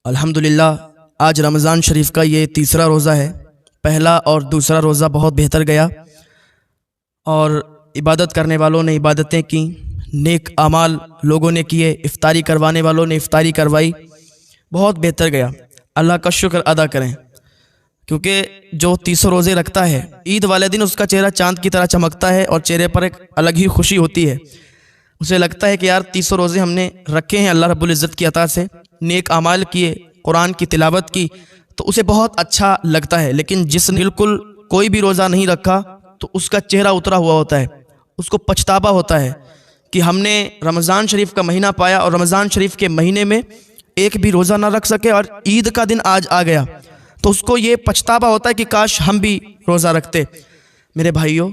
الحمدللہ آج رمضان شریف کا یہ تیسرا روزہ ہے۔ پہلا اور دوسرا روزہ بہت بہتر گیا اور عبادت کرنے والوں نے عبادتیں کیں، نیک اعمال لوگوں نے کیے، افطاری کروانے والوں نے افطاری کروائی، بہت بہتر گیا۔ اللہ کا شکر ادا کریں، کیونکہ جو 30 روزے رکھتا ہے عید والے دن اس کا چہرہ چاند کی طرح چمکتا ہے اور چہرے پر ایک الگ ہی خوشی ہوتی ہے۔ اسے لگتا ہے کہ یار 30 روزے ہم نے رکھے ہیں اللہ رب العزت کی عطا سے، نیک اعمال کیے، قرآن کی تلاوت کی، تو اسے بہت اچھا لگتا ہے۔ لیکن جس نے بالکل کوئی بھی روزہ نہیں رکھا تو اس کا چہرہ اترا ہوا ہوتا ہے، اس کو پچھتاوا ہوتا ہے کہ ہم نے رمضان شریف کا مہینہ پایا اور رمضان شریف کے مہینے میں ایک بھی روزہ نہ رکھ سکے اور عید کا دن آج آ گیا، تو اس کو یہ پچھتاوا ہوتا ہے کہ کاش ہم بھی روزہ رکھتے۔ میرے بھائیوں،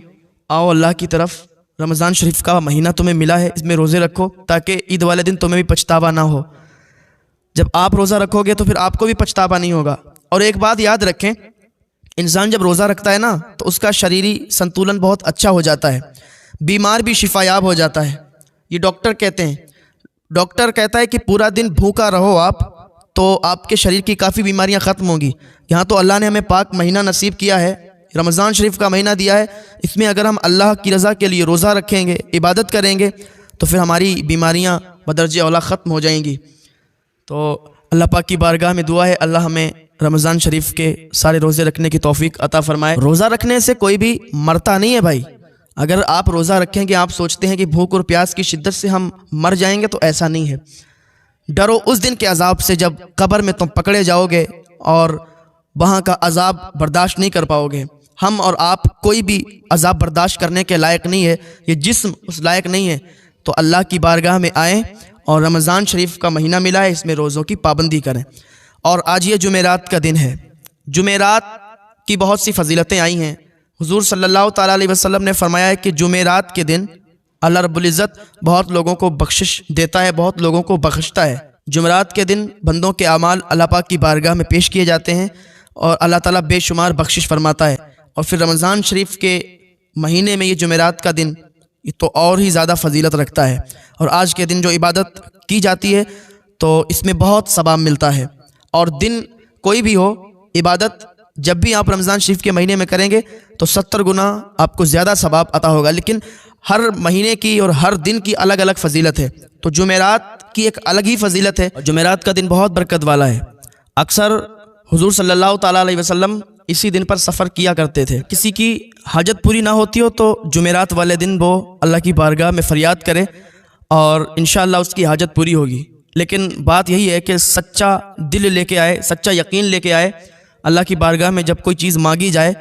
آؤ اللہ کی طرف، رمضان شریف کا مہینہ تمہیں ملا ہے، اس میں روزے رکھو تاکہ عید والے دن تمہیں بھی پچھتاوا نہ ہو۔ جب آپ روزہ رکھو گے تو پھر آپ کو بھی پچھتاوا نہیں ہوگا۔ اور ایک بات یاد رکھیں، انسان جب روزہ رکھتا ہے نا تو اس کا شریری سنتولن بہت اچھا ہو جاتا ہے، بیمار بھی شفا یاب ہو جاتا ہے۔ یہ ڈاکٹر کہتے ہیں، ڈاکٹر کہتا ہے کہ پورا دن بھوکا رہو آپ تو آپ کے شریر کی کافی بیماریاں ختم ہوں گی۔ یہاں تو اللہ نے ہمیں پاک مہینہ نصیب کیا ہے، رمضان شریف کا مہینہ دیا ہے، اس میں اگر ہم اللہ کی رضا کے لیے روزہ رکھیں گے، عبادت کریں گے تو پھر ہماری بیماریاں بدرجہ اولا ختم ہو جائیں گی۔ تو اللہ پاک کی بارگاہ میں دعا ہے اللہ ہمیں رمضان شریف کے سارے روزے رکھنے کی توفیق عطا فرمائے۔ روزہ رکھنے سے کوئی بھی مرتا نہیں ہے بھائی۔ اگر آپ روزہ رکھیں گے، آپ سوچتے ہیں کہ بھوک اور پیاس کی شدت سے ہم مر جائیں گے، تو ایسا نہیں ہے۔ ڈرو اس دن کے عذاب سے جب قبر میں تم پکڑے جاؤ گے اور وہاں کا عذاب برداشت نہیں کر پاؤ گے۔ ہم اور آپ کوئی بھی عذاب برداشت کرنے کے لائق نہیں ہے، یہ جسم اس لائق نہیں ہے۔ تو اللہ کی بارگاہ میں آئیں اور رمضان شریف کا مہینہ ملا ہے، اس میں روزوں کی پابندی کریں۔ اور آج یہ جمعرات کا دن ہے۔ جمعرات کی بہت سی فضیلتیں آئی ہیں۔ حضور صلی اللہ تعالیٰ علیہ وسلم نے فرمایا ہے کہ جمعرات کے دن اللہ رب العزت بہت لوگوں کو بخشش دیتا ہے، بہت لوگوں کو بخشتا ہے۔ جمعرات کے دن بندوں کے اعمال اللہ پاک کی بارگاہ میں پیش کیے جاتے ہیں اور اللہ تعالیٰ بے شمار بخشش فرماتا ہے۔ اور پھر رمضان شریف کے مہینے میں یہ جمعرات کا دن یہ تو اور ہی زیادہ فضیلت رکھتا ہے۔ اور آج کے دن جو عبادت کی جاتی ہے تو اس میں بہت ثواب ملتا ہے۔ اور دن کوئی بھی ہو، عبادت جب بھی آپ رمضان شریف کے مہینے میں کریں گے تو 70 گنا آپ کو زیادہ ثواب عطا ہوگا، لیکن ہر مہینے کی اور ہر دن کی الگ الگ فضیلت ہے۔ تو جمعرات کی ایک الگ ہی فضیلت ہے۔ جمعرات کا دن بہت برکت والا ہے۔ اکثر حضور صلی اللہ تعالیٰ علیہ وسلم اسی دن پر سفر کیا کرتے تھے۔ کسی کی حاجت پوری نہ ہوتی ہو تو جمعرات والے دن وہ اللہ کی بارگاہ میں فریاد کرے اور انشاءاللہ اس کی حاجت پوری ہوگی۔ لیکن بات یہی ہے کہ سچا دل لے کے آئے، سچا یقین لے کے آئے۔ اللہ کی بارگاہ میں جب کوئی چیز مانگی جائے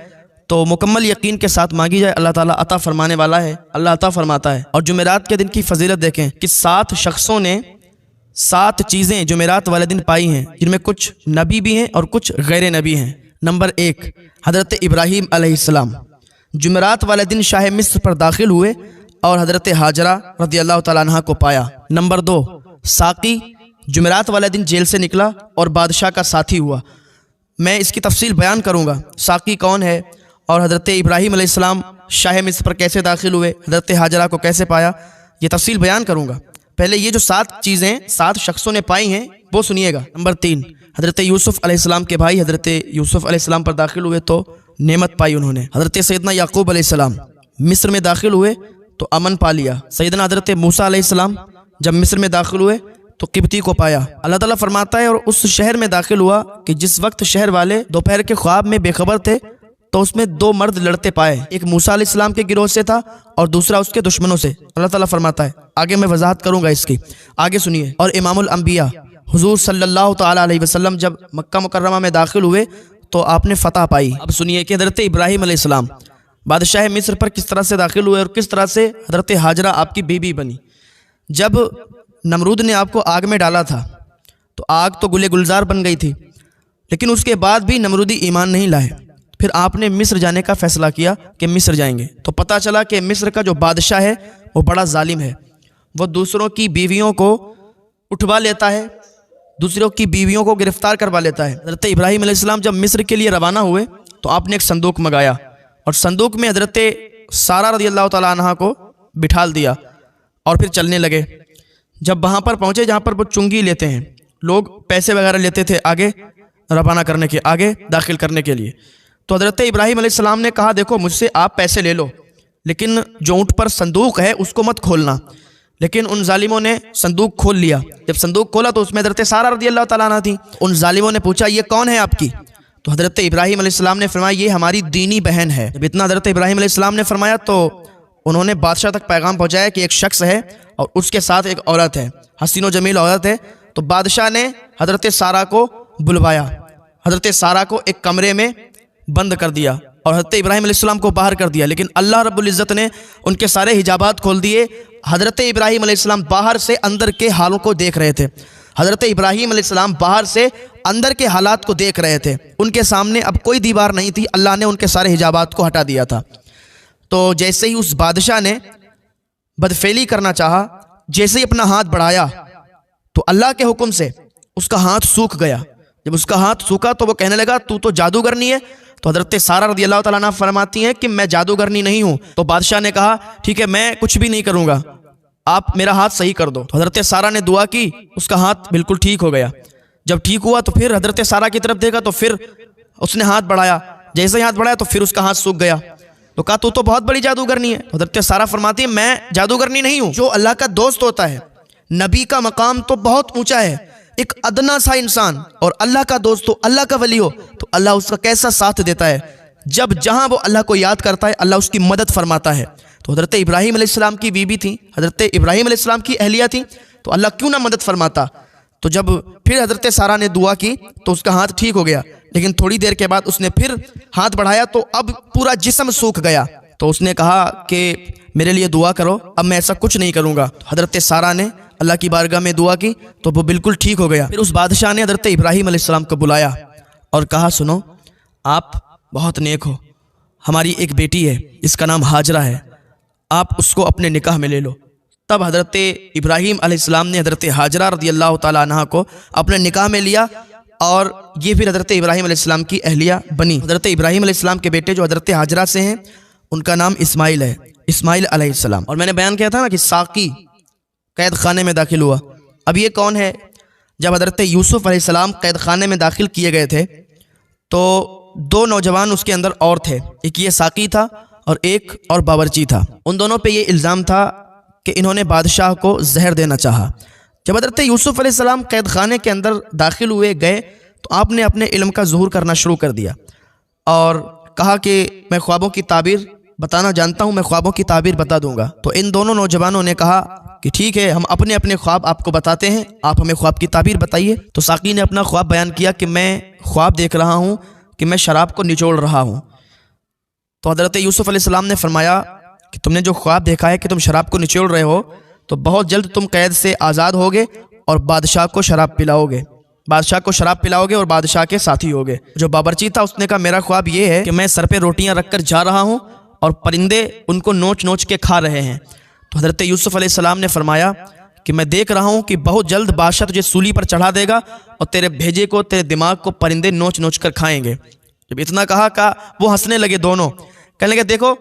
تو مکمل یقین کے ساتھ مانگی جائے، اللہ تعالیٰ عطا فرمانے والا ہے، اللہ عطا فرماتا ہے۔ اور جمعرات کے دن کی فضیلت دیکھیں کہ 7 شخصوں نے 7 چیزیں جمعرات والے دن پائی ہیں، جن میں کچھ نبی بھی ہیں اور کچھ غیر نبی ہیں۔ نمبر 1، حضرت ابراہیم علیہ السلام جمعرات والے دن شاہ مصر پر داخل ہوئے اور حضرت ہاجرہ رضی اللہ تعالیٰ عنہ کو پایا۔ نمبر 2، ساقی جمعرات والے دن جیل سے نکلا اور بادشاہ کا ساتھی ہوا۔ میں اس کی تفصیل بیان کروں گا، ساقی کون ہے اور حضرت ابراہیم علیہ السلام شاہ مصر پر کیسے داخل ہوئے، حضرت ہاجرہ کو کیسے پایا، یہ تفصیل بیان کروں گا۔ پہلے یہ جو 7 چیزیں 7 شخصوں نے پائی ہیں وہ سنیے گا۔ نمبر 3، حضرت یوسف علیہ السلام کے بھائی حضرت یوسف علیہ السلام پر داخل ہوئے تو نعمت پائی انہوں نے۔ حضرت سیدنا یعقوب علیہ السلام مصر میں داخل ہوئے تو امن پا لیا۔ سیدنا حضرت موسیٰ علیہ السلام جب مصر میں داخل ہوئے تو قبطی کو پایا۔ اللہ تعالیٰ فرماتا ہے اور اس شہر میں داخل ہوا کہ جس وقت شہر والے دوپہر کے خواب میں بے خبر تھے تو اس میں 2 مرد لڑتے پائے، ایک موسیٰ علیہ السلام کے گروہ سے تھا اور دوسرا اس کے دشمنوں سے۔ اللہ تعالیٰ فرماتا ہے، آگے میں وضاحت کروں گا اس کی، آگے سنیے۔ اور امام الانبیاء حضور صلی اللہ تعالیٰ علیہ وسلم جب مکہ مکرمہ میں داخل ہوئے تو آپ نے فتح پائی۔ اب سنیے کہ حضرت ابراہیم علیہ السلام بادشاہ مصر پر کس طرح سے داخل ہوئے اور کس طرح سے حضرت ہاجرہ آپ کی بیوی بنی۔ جب نمرود نے آپ کو آگ میں ڈالا تھا تو آگ تو گلے گلزار بن گئی تھی، لیکن اس کے بعد بھی نمرودی ایمان نہیں لائے۔ پھر آپ نے مصر جانے کا فیصلہ کیا کہ مصر جائیں گے، تو پتہ چلا کہ مصر کا جو بادشاہ ہے وہ بڑا ظالم ہے، وہ دوسروں کی بیویوں کو اٹھوا لیتا ہے، دوسروں کی بیویوں کو گرفتار کروا لیتا ہے۔ حضرت ابراہیم علیہ السلام جب مصر کے لیے روانہ ہوئے تو آپ نے ایک صندوق منگایا اور صندوق میں حضرت سارہ رضی اللہ تعالیٰ عنہ کو بٹھال دیا اور پھر چلنے لگے۔ جب وہاں پر پہنچے جہاں پر وہ چنگی لیتے ہیں، لوگ پیسے وغیرہ لیتے تھے آگے روانہ کرنے کے، آگے داخل کرنے کے لیے۔ تو حضرت ابراہیم علیہ السلام نے کہا دیکھو مجھ سے آپ پیسے لے لو، لیکن جو اونٹ پر صندوق ہے اس کو مت کھولنا۔ لیکن ان ظالموں نے صندوق کھول لیا۔ جب صندوق کھولا تو اس میں حضرت سارہ رضی اللہ تعالیٰ عنہ تھی۔ ان ظالموں نے پوچھا یہ کون ہے آپ کی؟ تو حضرت ابراہیم علیہ السلام نے فرمایا یہ ہماری دینی بہن ہے۔ جب اتنا حضرت ابراہیم علیہ السلام نے فرمایا تو انہوں نے بادشاہ تک پیغام پہنچایا کہ ایک شخص ہے اور اس کے ساتھ ایک عورت ہے، حسین و جمیل عورت ہے۔ تو بادشاہ نے حضرت سارہ کو بلوایا، حضرت سارہ کو ایک کمرے میں بند کر دیا اور حضرت ابراہیم علیہ السلام کو باہر کر دیا، لیکن اللہ رب العزت نے ان کے سارے حجابات کھول دیے۔ حضرت ابراہیم علیہ السلام باہر سے اندر کے حالوں کو دیکھ رہے تھے۔ حضرت ابراہیم علیہ السلام باہر سے اندر کے حالات کو دیکھ رہے تھے۔ ان کے سامنے اب کوئی دیوار نہیں تھی، اللہ نے ان کے سارے حجابات کو ہٹا دیا تھا۔ تو جیسے ہی اس بادشاہ نے بدفعلی کرنا چاہا، جیسے ہی اپنا ہاتھ بڑھایا تو اللہ کے حکم سے اس کا ہاتھ سوکھ گیا۔ جب اس کا ہاتھ سوکھا تو وہ کہنے لگا تو جادوگرنی ہے؟ تو حضرت سارہ رضی اللہ تعالیٰ عنہ فرماتی ہیں کہ میں جادوگرنی نہیں ہوں۔ تو بادشاہ نے کہا ٹھیک ہے میں کچھ بھی نہیں کروں گا، آپ میرا ہاتھ صحیح کر دو۔ تو حضرت سارہ نے دعا کی، اس کا ہاتھ بالکل ٹھیک ہو گیا۔ جب ٹھیک ہوا تو پھر حضرت سارہ کی طرف دیکھا تو پھر اس نے ہاتھ بڑھایا، جیسے ہی ہاتھ بڑھایا تو پھر اس کا ہاتھ سوکھ گیا۔ تو کہا تو بہت بڑی جادوگرنی ہے۔ حضرت سارہ فرماتی ہے میں جادوگرنی نہیں ہوں، جو اللہ کا دوست ہوتا ہے، نبی کا مقام تو بہت اونچا ہے، ایک ادنا سا انسان اور اللہ کا دوست ہو، اللہ کا ولی ہو تو اللہ اس کا کیسا ساتھ دیتا ہے۔ جب جہاں وہ اللہ کو یاد کرتا ہے اللہ اس کی مدد فرماتا ہے۔ تو حضرت ابراہیم علیہ السلام کی بیوی تھی، حضرت ابراہیم علیہ السلام کی اہلیہ تھی، تو اللہ کیوں نہ مدد فرماتا۔ تو جب پھر حضرت سارہ نے دعا کی تو اس کا ہاتھ ٹھیک ہو گیا، لیکن تھوڑی دیر کے بعد اس نے پھر ہاتھ بڑھایا تو اب پورا جسم سوکھ گیا۔ تو اس نے کہا کہ میرے لیے دعا کرو، اب میں ایسا کچھ نہیں کروں گا۔ حضرت سارہ نے اللہ کی بارگاہ میں دعا کی تو وہ بالکل ٹھیک ہو گیا۔ پھر اس بادشاہ نے حضرت ابراہیم علیہ السلام کو بلایا اور کہا سنو آپ بہت نیک ہو، ہماری ایک بیٹی ہے اس کا نام ہاجرہ ہے، آپ اس کو اپنے نکاح میں لے لو۔ تب حضرت ابراہیم علیہ السلام نے حضرت ہاجرہ رضی اللہ تعالیٰ عنہ کو اپنے نکاح میں لیا اور یہ پھر حضرت ابراہیم علیہ السلام کی اہلیہ بنی۔ حضرت ابراہیم علیہ السلام کے بیٹے جو حضرت ہاجرہ سے ہیں ان کا نام اسماعیل ہے، اسماعیل علیہ السلام۔ اور میں نے بیان کیا تھا نا کہ ساقی قید خانے میں داخل ہوا۔ اب یہ کون ہے؟ جب حضرت یوسف علیہ السلام قید خانے میں داخل کیے گئے تھے تو دو نوجوان اس کے اندر اور تھے، ایک یہ ساقی تھا اور ایک اور باورچی تھا۔ ان دونوں پہ یہ الزام تھا کہ انہوں نے بادشاہ کو زہر دینا چاہا۔ جب حضرت یوسف علیہ السلام قید خانے کے اندر داخل ہوئے گئے تو آپ نے اپنے علم کا ظہور کرنا شروع کر دیا اور کہا کہ میں خوابوں کی تعبیر بتانا جانتا ہوں، میں خوابوں کی تعبیر بتا دوں گا۔ تو ان دونوں نوجوانوں نے کہا کہ ٹھیک ہے ہم اپنے اپنے خواب آپ کو بتاتے ہیں، آپ ہمیں خواب کی تعبیر بتائیے۔ تو ساقی نے اپنا خواب بیان کیا کہ میں خواب دیکھ رہا ہوں کہ میں شراب کو نچوڑ رہا ہوں۔ تو حضرت یوسف علیہ السلام نے فرمایا کہ تم نے جو خواب دیکھا ہے کہ تم شراب کو نچوڑ رہے ہو تو بہت جلد تم قید سے آزاد ہوگے اور بادشاہ کو شراب پلاؤ گے، بادشاہ کو شراب پلاؤ گے اور بادشاہ کے ساتھی ہوگے۔ جو باورچی تھا اس نے کہا میرا خواب یہ ہے کہ میں سر پہ روٹیاں رکھ کر جا رہا ہوں اور پرندے ان کو نوچ نوچ کے کھا رہے ہیں۔ تو حضرت یوسف علیہ السلام نے فرمایا کہ میں دیکھ رہا ہوں کہ بہت جلد بادشاہ تجھے سولی پر چڑھا دے گا اور تیرے بھیجے کو، تیرے دماغ کو پرندے نوچ نوچ کر کھائیں گے۔ جب اتنا کہا وہ ہنسنے لگے دونوں، کہنے لگے دیکھو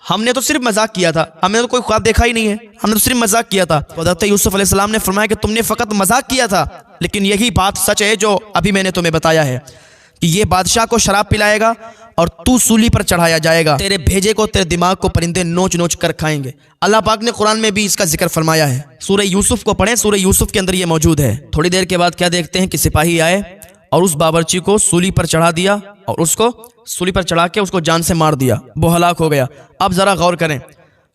ہم نے تو صرف مذاق کیا تھا، ہم نے تو کوئی خواب دیکھا ہی نہیں ہے، ہم نے تو صرف مذاق کیا تھا۔ حضرت یوسف علیہ السلام نے فرمایا کہ تم نے فقط مذاق کیا تھا، لیکن یہی بات سچ ہے جو ابھی میں نے تمہیں بتایا ہے کہ یہ بادشاہ کو شراب پلائے گا اور تو سولی پر چڑھایا جائے گا، تیرے بھیجے کو، تیرے دماغ کو پرندے نوچ نوچ کر کھائیں گے۔ اللہ پاک نے قرآن میں بھی اس کا ذکر فرمایا ہے، سورہ یوسف کو پڑھیں، سورہ یوسف کے اندر یہ موجود ہے۔ تھوڑی دیر کے بعد کیا دیکھتے ہیں کہ سپاہی آئے اور اس باورچی کو سولی پر چڑھا دیا اور اس کو سولی پر چڑھا کے اس کو جان سے مار دیا، وہ ہلاک ہو گیا۔ اب ذرا غور کریں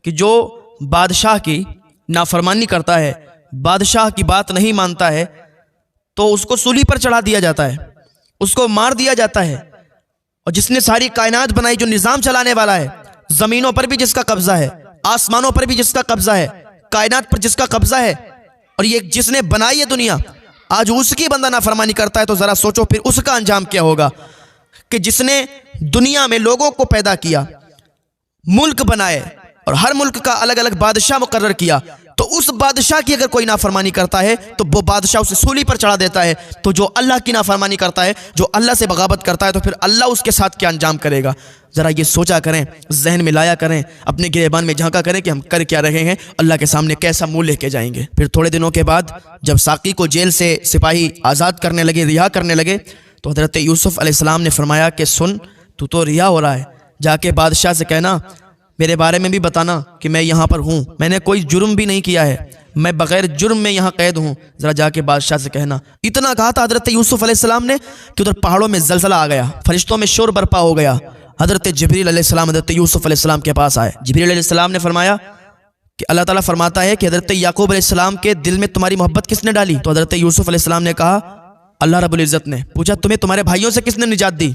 کہ جو بادشاہ کی نافرمانی کرتا ہے، بادشاہ کی بات نہیں مانتا ہے تو اس کو سولی پر چڑھا دیا جاتا ہے، اس کو مار دیا جاتا ہے۔ اور جس نے ساری کائنات بنائی، جو نظام چلانے والا ہے، زمینوں پر بھی جس کا قبضہ ہے، آسمانوں پر بھی جس کا قبضہ ہے، کائنات پر جس کا قبضہ ہے، اور یہ جس نے بنائی ہے دنیا، آج اس کی بندہ نافرمانی کرتا ہے تو ذرا سوچو پھر اس کا انجام کیا ہوگا۔ کہ جس نے دنیا میں لوگوں کو پیدا کیا، ملک بنائے اور ہر ملک کا الگ الگ بادشاہ مقرر کیا، تو اس بادشاہ کی اگر کوئی نافرمانی کرتا ہے تو وہ بادشاہ اسے سولی پر چڑھا دیتا ہے. تو جو اللہ کی نافرمانی کرتا ہے، جو اللہ سے بغاوت کرتا ہے، تو پھر اللہ اس کے ساتھ کیا انجام کرے گا؟ ذرا یہ سوچا کریں، ذہن میں لایا کریں، اپنے گریبان میں جھانکا کریں کہ ہم کر کیا رہے ہیں، اللہ کے سامنے کیسا منہ لے کے جائیں گے. پھر تھوڑے دنوں کے بعد جب ساقی کو جیل سے سپاہی آزاد کرنے لگے، رہا کرنے لگے، تو حضرت یوسف علیہ السلام نے فرمایا کہ سن، تو رہا ہو رہا ہے، جا کے بادشاہ سے کہنا، میرے بارے میں بھی بتانا کہ میں یہاں پر ہوں، میں نے کوئی جرم بھی نہیں کیا ہے، میں بغیر جرم میں یہاں قید ہوں، ذرا جا کے بادشاہ سے کہنا. اتنا کہا تھا حضرت یوسف علیہ السلام نے کہ ادھر پہاڑوں میں زلزلہ آ گیا، فرشتوں میں شور برپا ہو گیا. حضرت جبریل علیہ السلام حضرت یوسف علیہ السلام کے پاس آئے. جبریل علیہ السلام نے فرمایا کہ اللہ تعالیٰ فرماتا ہے کہ حضرت یعقوب علیہ السلام کے دل میں تمہاری محبت کس نے ڈالی؟ تو حضرت یوسف علیہ السلام نے کہا اللہ رب العزت نے. پوچھا تمہیں تمہارے بھائیوں سے کس نے نجات دی؟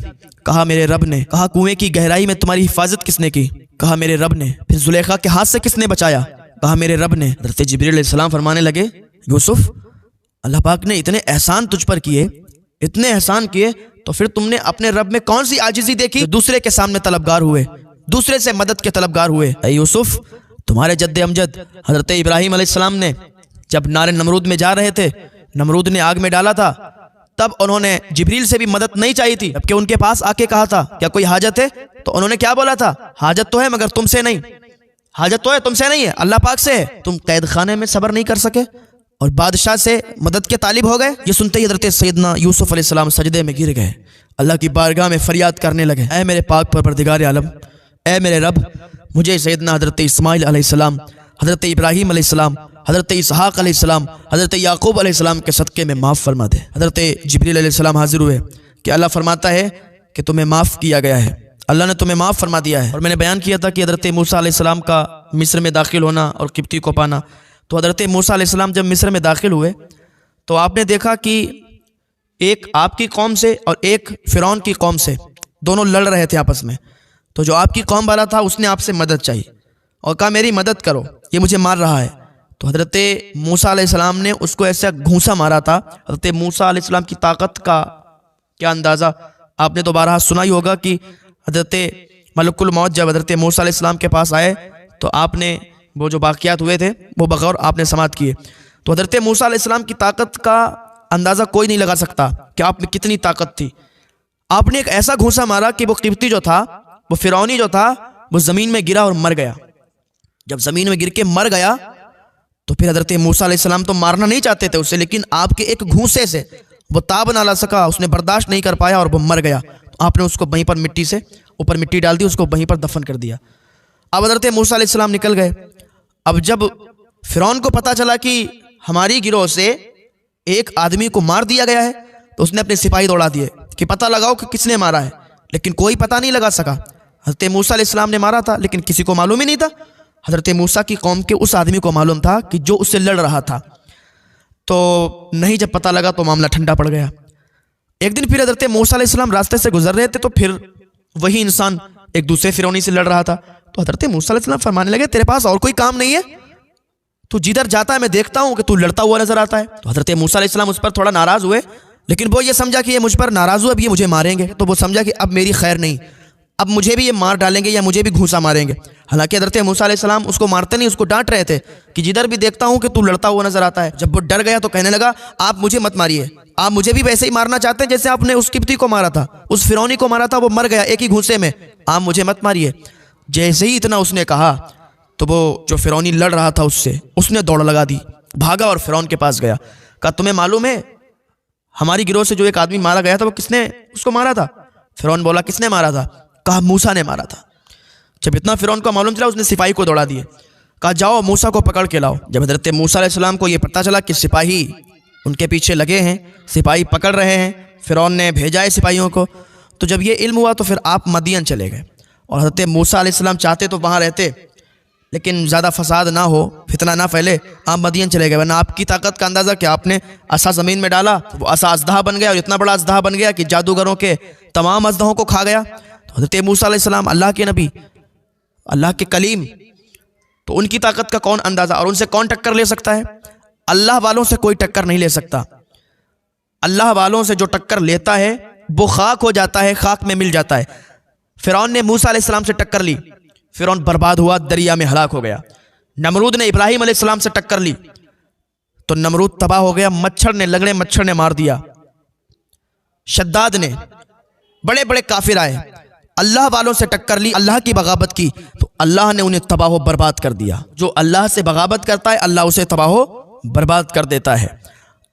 کہا میرے رب نے. کہا کنویں کی گہرائی میں تمہاری حفاظت کس نے کی؟ کہا میرے رب نے. پھر زلیخا کے ہاتھ سے کس نے بچایا؟ کہا میرے رب نے. حضرت جبریل علیہ السلام فرمانے لگے یوسف، اللہ پاک نے اتنے احسان تجھ پر کیے، اتنے احسان کیے، تو پھر تم نے اپنے رب میں کون سی عاجزی دیکھی؟ دوسرے کے سامنے طلبگار ہوئے، دوسرے سے مدد کے طلبگار ہوئے. اے یوسف، تمہارے جد امجد حضرت ابراہیم علیہ السلام نے جب نار نمرود میں جا رہے تھے، نمرود نے آگ میں ڈالا تھا، تب انہوں نے جبریل سے بھی مدد نہیں چاہی تھی، جبکہ ان کے پاس آ کے کہا تھا کیا کوئی حاجت ہے؟ تو انہوں نے کیا بولا تھا؟ حاجت تو ہے مگر تم سے نہیں، حاجت تو ہے تم سے نہیں ہے، اللہ پاک سے ہے. تم قید خانے میں صبر نہیں کر سکے اور بادشاہ سے مدد کے طالب ہو گئے. یہ سنتے ہی حضرت سیدنا یوسف علیہ السلام سجدے میں گر گئے، اللہ کی بارگاہ میں فریاد کرنے لگے، اے میرے پاک پروردگار عالم، اے میرے رب، مجھے سیدنا حضرت اسماعیل علیہ السلام، حضرت ابراہیم علیہ السلام، حضرت اسحاق علیہ السلام، حضرت یعقوب علیہ السلام کے صدقے میں معاف فرما دے. حضرت جبریل علیہ السلام حاضر ہوئے کہ اللہ فرماتا ہے کہ تمہیں معاف کیا گیا ہے، اللہ نے تمہیں معاف فرما دیا ہے. اور میں نے بیان کیا تھا کہ حضرت موسیٰ علیہ السلام کا مصر میں داخل ہونا اور قبطی کو پانا. تو حضرت موسیٰ علیہ السلام جب مصر میں داخل ہوئے تو آپ نے دیکھا کہ ایک آپ کی قوم سے اور ایک فرعون کی قوم سے دونوں لڑ رہے تھے آپس میں. تو جو آپ کی قوم والا تھا اس نے آپ سے مدد چاہی اور کہا میری مدد کرو، یہ مجھے مار رہا ہے. تو حضرت موسیٰ علیہ السلام نے اس کو ایسا گھونسا مارا تھا. حضرت موسیٰ علیہ السلام کی طاقت کا کیا اندازہ آپ نے دوبارہ سنا ہی ہوگا کہ حضرت ملک الموت جب حضرت موسیٰ علیہ السلام کے پاس آئے تو آپ نے وہ جو واقعات ہوئے تھے وہ بغور آپ نے سماعت کیے. تو حضرت موسیٰ علیہ السلام کی طاقت کا اندازہ کوئی نہیں لگا سکتا کہ آپ میں کتنی طاقت تھی. آپ نے ایک ایسا گھونسا مارا کہ وہ قبطی جو تھا، وہ فرعونی جو تھا، وہ زمین میں گرا اور مر گیا. جب زمین میں گر کے مر گیا تو پھر حضرت موسیٰ علیہ السلام تو مارنا نہیں چاہتے تھے اسے، لیکن آپ کے ایک گھونسے سے وہ تاب نہ لا سکا، اس نے برداشت نہیں کر پایا اور وہ مر گیا. تو آپ نے اس کو وہیں پر مٹی سے اوپر مٹی ڈال دی، اس کو وہیں پر دفن کر دیا. اب حضرت موسیٰ علیہ السلام نکل گئے. اب جب فرعون کو پتا چلا کہ ہماری گروہ سے ایک آدمی کو مار دیا گیا ہے تو اس نے اپنے سپاہی دوڑا دیے کہ پتہ لگاؤ کہ کس نے مارا ہے، لیکن کوئی پتہ نہیں لگا سکا. حضرت موسیٰ علیہ السلام نے مارا تھا لیکن کسی کو معلوم ہی نہیں تھا. حضرت موسیٰ کی قوم کے اس آدمی کو معلوم تھا کہ جو اس سے لڑ رہا تھا. تو نہیں جب پتہ لگا تو معاملہ ٹھنڈا پڑ گیا. ایک دن پھر حضرت موسیٰ علیہ السلام راستے سے گزر رہے تھے تو پھر وہی انسان ایک دوسرے فرعونی سے لڑ رہا تھا. تو حضرت موسیٰ علیہ السلام فرمانے لگے تیرے پاس اور کوئی کام نہیں ہے؟ تو جدھر جاتا ہے میں دیکھتا ہوں کہ تو لڑتا ہوا نظر آتا ہے. تو حضرت موسیٰ علیہ السلام اس پر تھوڑا ناراض ہوئے، لیکن وہ یہ سمجھا کہ یہ مجھ پر ناراض ہوئے، اب یہ مجھے ماریں گے. تو وہ سمجھا کہ اب میری خیر نہیں، اب مجھے بھی یہ مار ڈالیں گے یا مجھے بھی گھونسا ماریں گے. حالانکہ حضرت موسیٰ علیہ السلام اس کو مارتے نہیں، اس کو ڈانٹ رہے تھے کہ جدھر بھی دیکھتا ہوں کہ تو لڑتا ہوا نظر آتا ہے. جب وہ ڈر گیا تو کہنے لگا آپ مجھے مت ماریے، آپ مجھے بھی ویسے ہی مارنا چاہتے ہیں جیسے آپ نے اس قبطی کو مارا تھا، اس فرعونی کو مارا تھا، وہ مر گیا ایک ہی گھونسے میں، آپ مجھے مت ماریے. جیسے ہی اتنا اس نے کہا تو وہ جو فرعونی لڑ رہا تھا اس نے دوڑ لگا دی، بھاگا اور فرعون کے پاس گیا. کہا تمہیں معلوم ہے ہماری گروہ سے جو ایک آدمی مارا گیا تھا وہ کس نے اس کو مارا تھا؟ فرعون بولا کس نے مارا تھا؟ کہا موسیٰ نے مارا تھا. جب اتنا فرعون کو معلوم چلا اس نے سپاہی کو دوڑا دیے، کہا جاؤ موسیٰ کو پکڑ کے لاؤ. جب حضرت موسیٰ علیہ السلام کو یہ پتہ چلا کہ سپاہی ان کے پیچھے لگے ہیں، سپاہی پکڑ رہے ہیں، فرعون نے بھیجا ہے سپاہیوں کو، تو جب یہ علم ہوا تو پھر آپ مدین چلے گئے. اور حضرت موسیٰ علیہ السلام چاہتے تو وہاں رہتے لیکن زیادہ فساد نہ ہو، فتنہ نہ پھیلے، آپ مدین چلے گئے. ورنہ آپ کی طاقت کا اندازہ کہ آپ نے عصا زمین میں ڈالا، وہ عصا اژدہا بن گیا اور اتنا بڑا اژدہا بن گیا کہ جادوگروں کے تمام اژدہوں کو کھا گیا. تو حضرت موسیٰ علیہ السلام اللہ کے نبی، اللہ کے کلیم، تو ان کی طاقت کا کون اندازہ، اور ان سے کون ٹکر لے سکتا ہے؟ اللہ والوں سے کوئی ٹکر نہیں لے سکتا. اللہ والوں سے جو ٹکر لیتا ہے وہ خاک ہو جاتا ہے، خاک میں مل جاتا ہے. فرعون نے موسیٰ علیہ السلام سے ٹکر لی، فرعون برباد ہوا، دریا میں ہلاک ہو گیا. نمرود نے ابراہیم علیہ السلام سے ٹکر لی تو نمرود تباہ ہو گیا، مچھر نے لگڑے مچھر نے مار دیا۔ شداد نے، بڑے بڑے کافر آئے، اللہ والوں سے ٹکر لی، اللہ کی بغاوت کی تو اللہ نے انہیں تباہ و برباد کر دیا۔ جو اللہ سے بغاوت کرتا ہے اللہ اسے تباہ و برباد کر دیتا ہے۔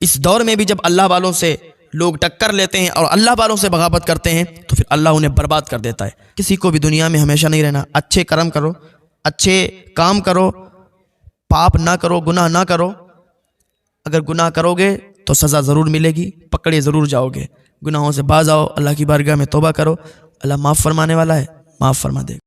اس دور میں بھی جب اللہ والوں سے لوگ ٹکر لیتے ہیں اور اللہ والوں سے بغاوت کرتے ہیں تو پھر اللہ انہیں برباد کر دیتا ہے۔ کسی کو بھی دنیا میں ہمیشہ نہیں رہنا، اچھے کرم کرو، اچھے کام کرو، پاپ نہ کرو، گناہ نہ کرو۔ اگر گناہ کرو گے تو سزا ضرور ملے گی، پکڑے ضرور جاؤ گے۔ گناہوں سے باز آؤ، اللہ کی بارگاہ میں توبہ کرو، اللہ معاف فرمانے والا ہے، معاف فرما دے گا۔